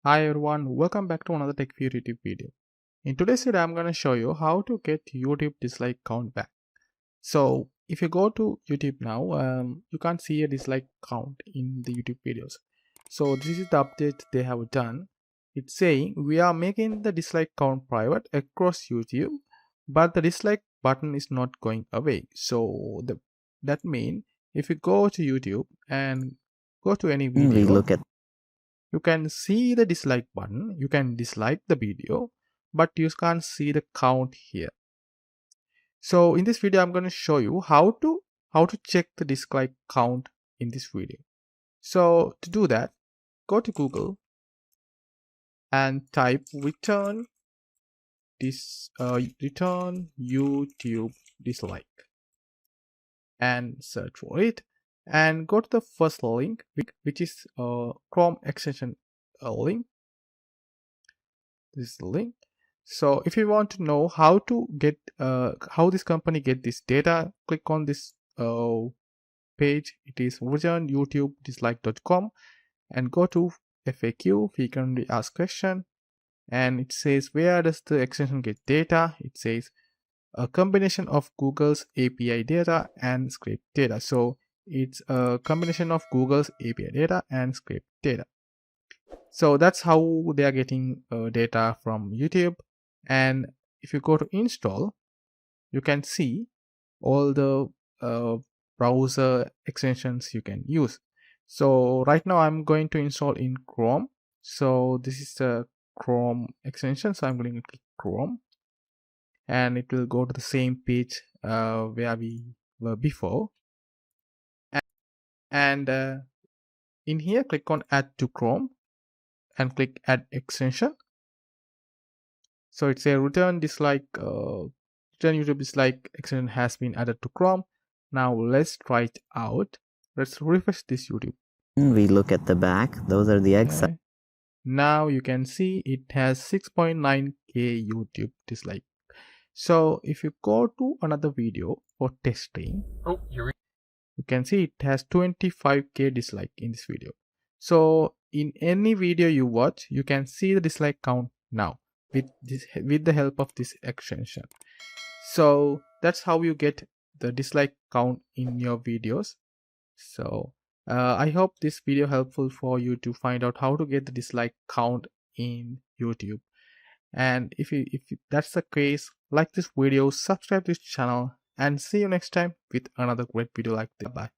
Hi everyone, welcome back to another Tech View YouTube video. In today's video, I'm going to show you how to get YouTube dislike count back. So if you go to YouTube now, you can't see a dislike count in the YouTube videos. So this is the update they have done. It's saying we are making the dislike count private across YouTube, but the dislike button is not going away. So that means if you go to YouTube and go to any video, you can see the dislike button, you can dislike the video, but you can't see the count here. So in this video I'm going to show you how to check the dislike count in this video. So to do that, go to Google and type return YouTube dislike and search for it, and go to the first link, which is Chrome extension link. This is the link. So if you want to know how to get how this company get this data, click on this page. It is youtubedislike.com, and go to FAQ, frequently asked question, and it says where does the extension get data. It says a combination of Google's API data and scrape data. So it's a combination of Google's API data and scrape data. So that's how they are getting data from YouTube. And if you go to install, you can see all the browser extensions you can use. So right now I'm going to install in Chrome. So this is the Chrome extension, so I'm going to click Chrome, and it will go to the same page where we were before. And in here, click on add to Chrome and click add extension. So it's a return YouTube dislike extension has been added to Chrome. Now let's try it out. Let's refresh this YouTube. We look at the back. Those are the eggs. Okay. Now you can see it has 6.9k YouTube dislike. So if you go to another video for testing, you can see it has 25k dislike in this video. So in any video you watch, you can see the dislike count now with the help of this extension. So that's how you get the dislike count in your videos. So I hope this video helpful for you to find out how to get the dislike count in YouTube. And if that's the case, like this video, subscribe to this channel, and see you next time with another great video like this. Bye.